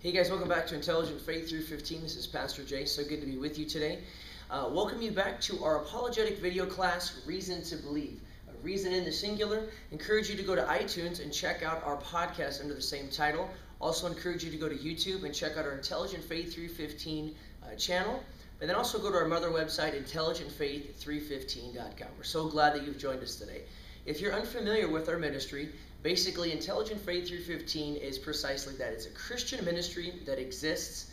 Hey guys, welcome back to Intelligent Faith 315. This is Pastor Jay. So good to be with you today. Welcome you back to our apologetic video class, Reason to Believe. Reason in the singular. Encourage you to go to iTunes and check out our podcast under the same title. Also encourage you to go to YouTube and check out our Intelligent Faith 315 channel. And then also go to our mother website, intelligentfaith315.com. We're so glad that you've joined us today. If you're unfamiliar with our ministry, basically Intelligent Faith 315 is precisely that. It's a Christian ministry that exists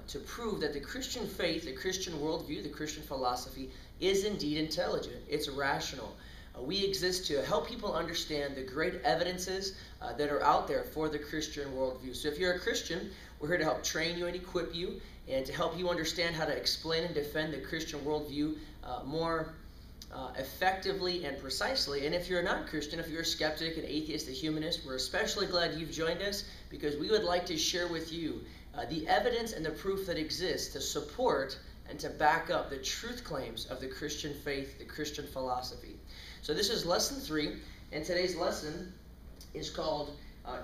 to prove that the Christian faith, the Christian worldview, the Christian philosophy is indeed intelligent. It's rational. We exist to help people understand the great evidences that are out there for the Christian worldview. So if you're a Christian, we're here to help train you and equip you and to help you understand how to explain and defend the Christian worldview more effectively and precisely. And if you're a non-Christian, if you're a skeptic, an atheist, a humanist, we're especially glad you've joined us because we would like to share with you the evidence and the proof that exists to support and to back up the truth claims of the Christian faith, the Christian philosophy. So this is lesson 3, and today's lesson is called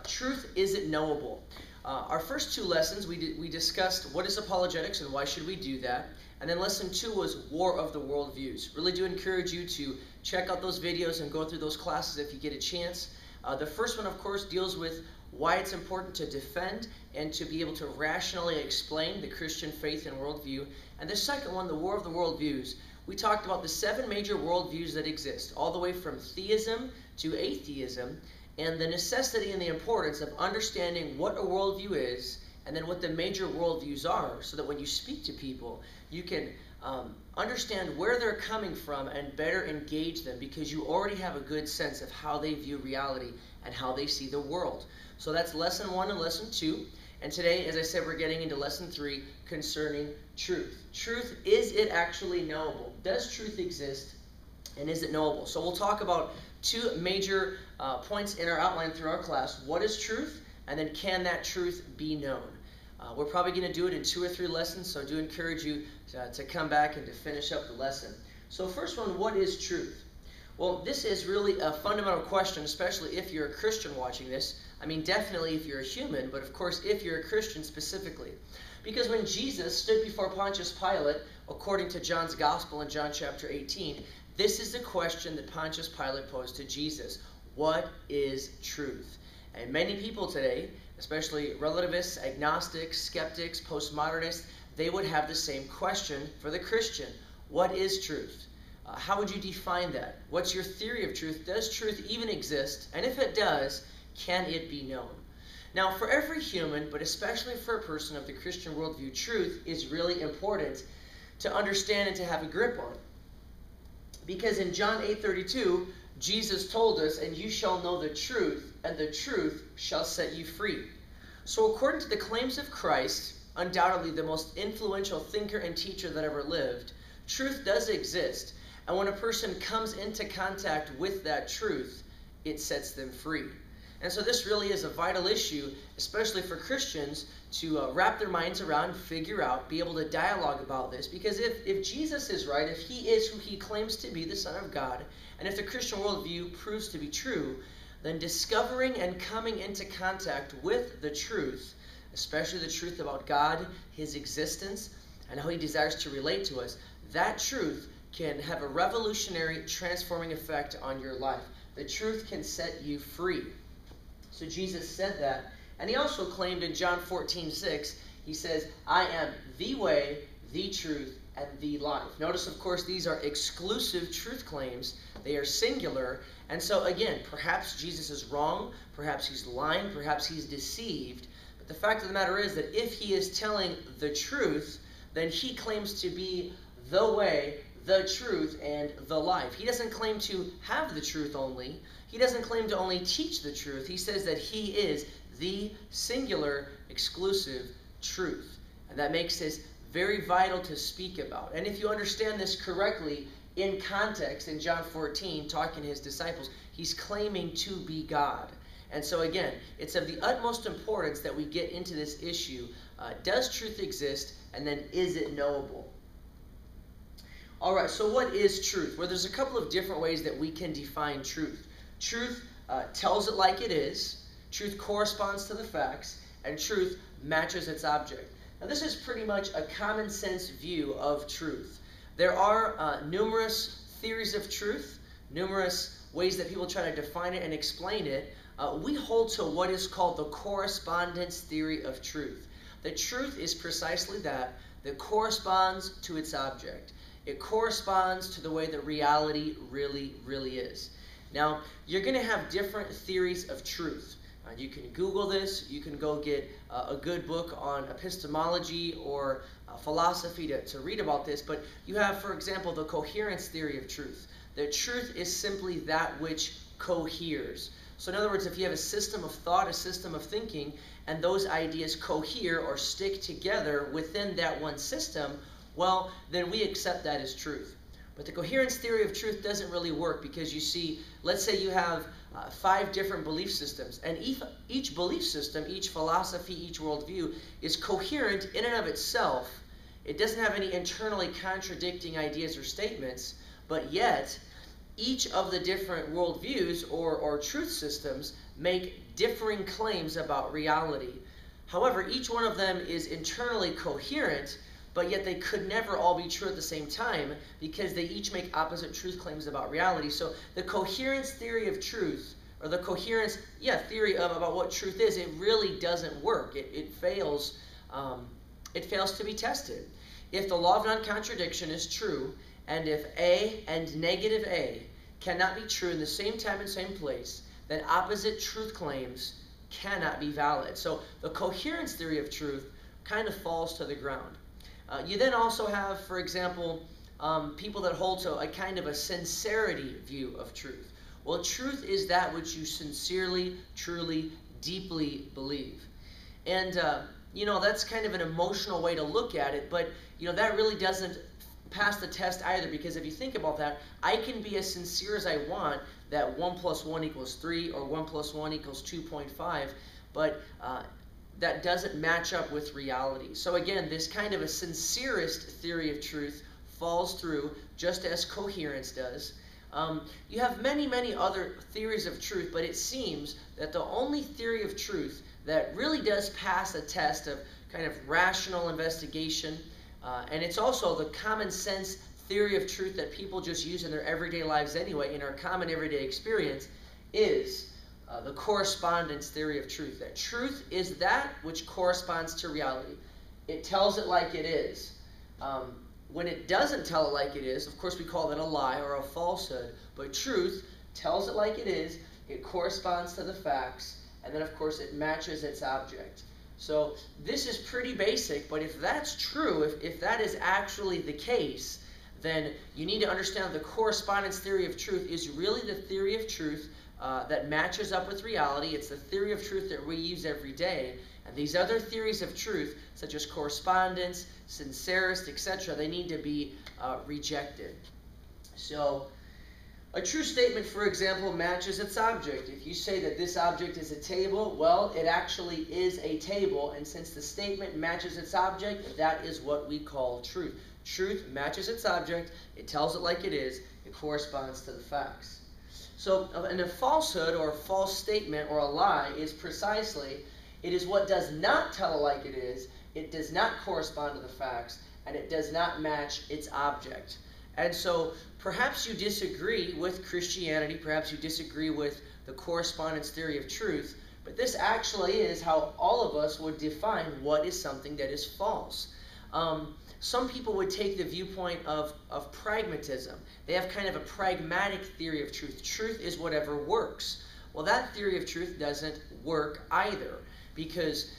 Truth Is It Knowable? Our first 2 lessons, we discussed what is apologetics and why should we do that. And then lesson 2 was War of the Worldviews. Really do encourage you to check out those videos and go through those classes if you get a chance. The first one, of course, deals with why it's important to defend and to be able to rationally explain the Christian faith and worldview. And the second one, the War of the Worldviews, we talked about the 7 major worldviews that exist, all the way from theism to atheism, and the necessity and the importance of understanding what a worldview is and then what the major worldviews are, so that when you speak to people, you can understand where they're coming from and better engage them because you already have a good sense of how they view reality and how they see the world. So that's lesson 1 and lesson 2. And today, as I said, we're getting into lesson 3 concerning truth. Truth, is it actually knowable? Does truth exist, and is it knowable? So we'll talk about 2 major points in our outline through our class. What is truth? And then can that truth be known? We're probably going to do it in 2 or 3 lessons, so I do encourage you to come back and to finish up the lesson. So first one, what is truth? Well, this is really a fundamental question, especially if you're a Christian watching this. I mean, definitely if you're a human, but of course if you're a Christian specifically. Because when Jesus stood before Pontius Pilate, according to John's Gospel in John chapter 18, this is the question that Pontius Pilate posed to Jesus. What is truth? And many people today, especially relativists, agnostics, skeptics, postmodernists, they would have the same question for the Christian. What is truth? How would you define that? What's your theory of truth? Does truth even exist? And if it does, can it be known? Now, for every human, but especially for a person of the Christian worldview, truth is really important to understand and to have a grip on. Because in John 8:32, Jesus told us, and you shall know the truth, and the truth shall set you free. So according to the claims of Christ, undoubtedly the most influential thinker and teacher that ever lived, truth does exist. And when a person comes into contact with that truth, it sets them free. And so this really is a vital issue, especially for Christians, to wrap their minds around, figure out, be able to dialogue about this. Because if Jesus is right, if he is who he claims to be, the Son of God, and if the Christian worldview proves to be true, then discovering and coming into contact with the truth, especially the truth about God, his existence, and how he desires to relate to us, that truth can have a revolutionary, transforming effect on your life. The truth can set you free. So Jesus said that. And he also claimed in John 14:6, he says, I am the way, the truth, and the life. Notice, of course, these are exclusive truth claims. They are singular. And so, again, perhaps Jesus is wrong, perhaps he's lying, perhaps he's deceived. But the fact of the matter is that if he is telling the truth, then he claims to be the way, the truth, and the life. He doesn't claim to have the truth only. He doesn't claim to only teach the truth. He says that he is the singular, exclusive truth. And that makes this very vital to speak about. And if you understand this correctly, in context, in John 14, talking to his disciples, he's claiming to be God. And so again, it's of the utmost importance that we get into this issue. Does truth exist? And then is it knowable? All right, so what is truth? Well, there's a couple of different ways that we can define truth. Truth tells it like it is. Truth corresponds to the facts. and truth matches its object. Now this is pretty much a common sense view of truth. There are numerous theories of truth, numerous ways that people try to define it and explain it. We hold to what is called the correspondence theory of truth. The truth is precisely that corresponds to its object. It corresponds to the way that reality really is. Now, you're going to have different theories of truth. You can Google this. You can go get a good book on epistemology or philosophy to read about this. But you have, for example, the coherence theory of truth. That truth is simply that which coheres. So in other words, if you have a system of thought, a system of thinking, and those ideas cohere or stick together within that one system, well, then we accept that as truth. But the coherence theory of truth doesn't really work because you see, let's say you have 5 different belief systems, and each belief system, each philosophy, each worldview is coherent in and of itself. It doesn't have any internally contradicting ideas or statements, but yet each of the different worldviews or truth systems make differing claims about reality. However, each one of them is internally coherent, but yet they could never all be true at the same time because they each make opposite truth claims about reality. So the coherence theory of truth, or the coherence theory about what truth is, it really doesn't work. It fails to be tested. If the law of non-contradiction is true, and if A and negative A cannot be true in the same time and same place, then opposite truth claims cannot be valid. So the coherence theory of truth kind of falls to the ground. You then also have, for example, people that hold to a kind of a sincerity view of truth. Well, truth is that which you sincerely, truly, deeply believe. And, that's kind of an emotional way to look at it, but, that really doesn't pass the test either, because if you think about that, I can be as sincere as I want that 1 + 1 = 3 or 1 + 1 = 2.5, but that doesn't match up with reality. So again, this kind of a sincerest theory of truth falls through just as coherence does. You have many other theories of truth, but it seems that the only theory of truth that really does pass a test of kind of rational investigation, and it's also the common sense theory of truth that people just use in their everyday lives anyway, in our common everyday experience, is the correspondence theory of truth. That truth is that which corresponds to reality. It tells it like it is. When it doesn't tell it like it is, of course we call that a lie or a falsehood, but truth tells it like it is, it corresponds to the facts, and then of course it matches its object. So this is pretty basic, but if that's true, if that is actually the case, then you need to understand the correspondence theory of truth is really the theory of truth that matches up with reality. It's the theory of truth that we use every day. And these other theories of truth, such as correspondence, sincerist, etc., they need to be rejected. So a true statement, for example, matches its object. If you say that this object is a table, well, it actually is a table. And since the statement matches its object, that is what we call truth. Truth matches its object. It tells it like it is. It corresponds to the facts. So and a falsehood or a false statement or a lie is precisely, it is what does not tell it like it is, it does not correspond to the facts, and it does not match its object. And so perhaps you disagree with Christianity, perhaps you disagree with the correspondence theory of truth, but this actually is how all of us would define what is something that is false. Some people would take the viewpoint of pragmatism. They have kind of a pragmatic theory of truth. Truth is whatever works. Well, that theory of truth doesn't work either, because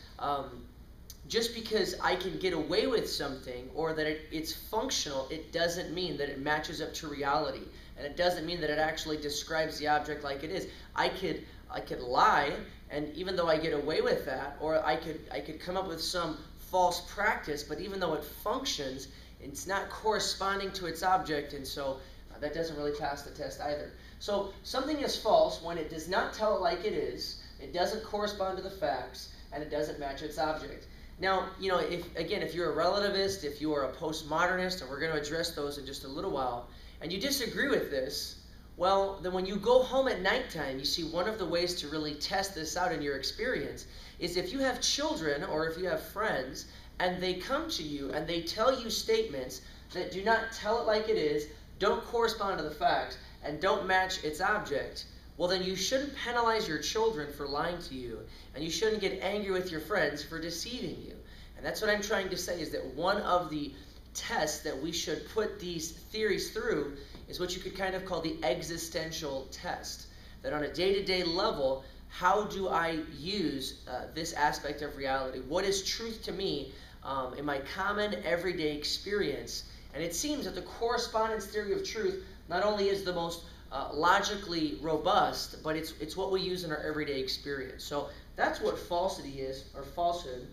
just because I can get away with something or that it's functional, it doesn't mean that it matches up to reality, and it doesn't mean that it actually describes the object like it is. I could lie, and even though I get away with that, or I could come up with some false practice, but even though it functions, it's not corresponding to its object, and so that doesn't really pass the test either. So something is false when it does not tell it like it is, it doesn't correspond to the facts, and it doesn't match its object. Now, if you're a relativist, if you are a postmodernist, and we're going to address those in just a little while, and you disagree with this, Well, then when you go home at nighttime, you see one of the ways to really test this out in your experience is if you have children or if you have friends and they come to you and they tell you statements that do not tell it like it is, don't correspond to the facts, and don't match its object, well then you shouldn't penalize your children for lying to you, and you shouldn't get angry with your friends for deceiving you. And that's what I'm trying to say, is that one of the tests that we should put these theories through is what you could kind of call the existential test. That on a day-to-day level, how do I use this aspect of reality? What is truth to me in my common everyday experience? And it seems that the correspondence theory of truth not only is the most logically robust, but it's what we use in our everyday experience. So that's what falsity is, or falsehood.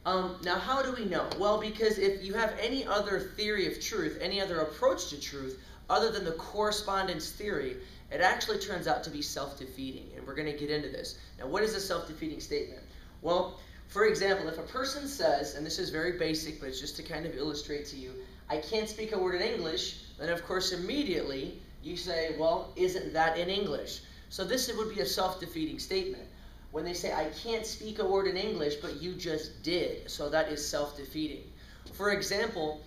Now, how do we know? Well, because if you have any other theory of truth, any other approach to truth, other than the correspondence theory, it actually turns out to be self-defeating. And we're going to get into this. Now, what is a self-defeating statement? Well, for example, if a person says, and this is very basic, but it's just to kind of illustrate to you, I can't speak a word in English, then of course immediately you say, well, isn't that in English? So this would be a self-defeating statement. When they say, I can't speak a word in English, but you just did, so that is self-defeating. For example,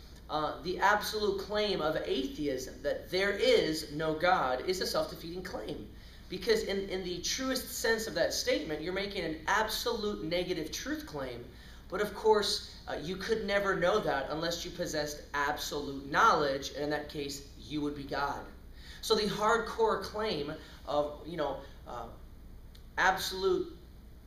the absolute claim of atheism, that there is no God, is a self-defeating claim. Because in the truest sense of that statement, you're making an absolute negative truth claim. But of course, you could never know that unless you possessed absolute knowledge, and in that case, you would be God. So the hardcore claim of,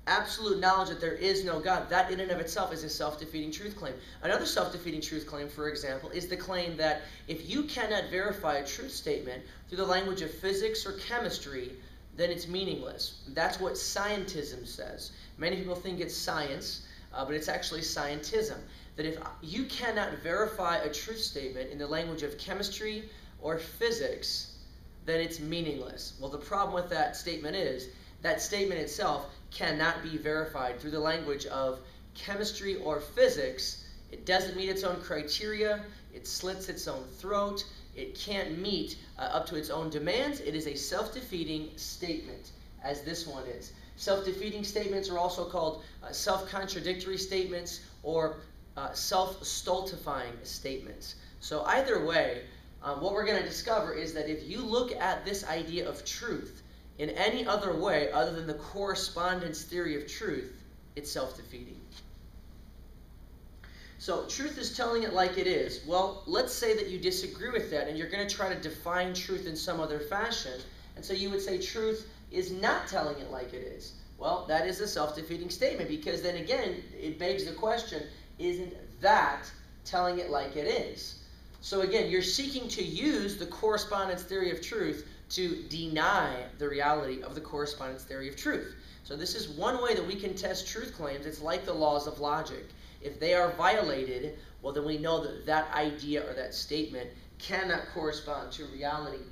absolute knowledge that there is no God, that in and of itself is a self-defeating truth claim. Another self-defeating truth claim, for example, is the claim that if you cannot verify a truth statement through the language of physics or chemistry, then it's meaningless. That's what scientism says. Many people think it's science, but it's actually scientism. That if you cannot verify a truth statement in the language of chemistry or physics, then it's meaningless. Well, the problem with that statement is that statement itself cannot be verified through the language of chemistry or physics. It doesn't meet its own criteria. It slits its own throat. It can't meet up to its own demands. It is a self-defeating statement, as this one is. Self-defeating statements are also called self-contradictory statements or self-stultifying statements. So either way, what we're going to discover is that if you look at this idea of truth in any other way other than the correspondence theory of truth, it's self-defeating. So truth is telling it like it is. Well, let's say that you disagree with that and you're going to try to define truth in some other fashion. And so you would say truth is not telling it like it is. Well, that is a self-defeating statement, because then again, it begs the question, isn't that telling it like it is? So again, you're seeking to use the correspondence theory of truth to deny the reality of the correspondence theory of truth. So this is one way that we can test truth claims. It's like the laws of logic. If they are violated, well, then we know that that idea or that statement cannot correspond to reality.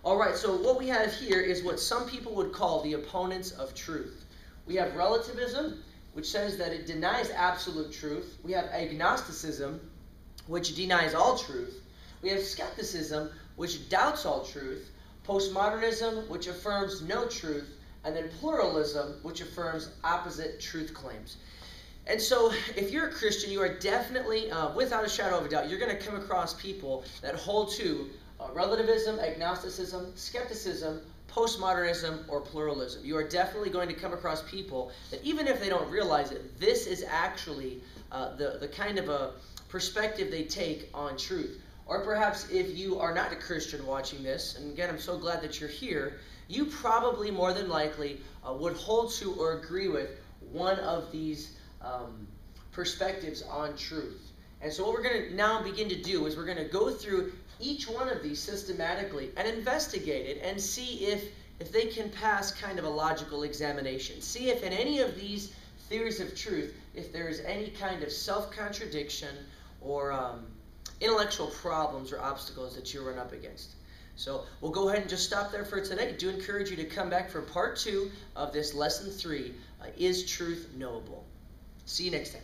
All right, so what we have here is what some people would call the opponents of truth. We have relativism, which says that it denies absolute truth. We have agnosticism, which denies all truth. We have skepticism, which doubts all truth. Postmodernism, which affirms no truth. And then pluralism, which affirms opposite truth claims. And so, if you're a Christian, you are definitely, without a shadow of a doubt, you're going to come across people that hold to relativism, agnosticism, skepticism, postmodernism, or pluralism. You are definitely going to come across people that, even if they don't realize it, this is actually the kind of a perspective they take on truth. Or perhaps if you are not a Christian watching this, and again, I'm so glad that you're here, you probably more than likely would hold to or agree with one of these perspectives on truth. And so what we're going to now begin to do is we're going to go through each one of these systematically and investigate it and see if they can pass kind of a logical examination. See if in any of these theories of truth, if there is any kind of self-contradiction or intellectual problems or obstacles that you run up against. So we'll go ahead and just stop there for today. I do encourage you to come back for part 2 of this lesson 3, Is Truth Knowable? See you next time.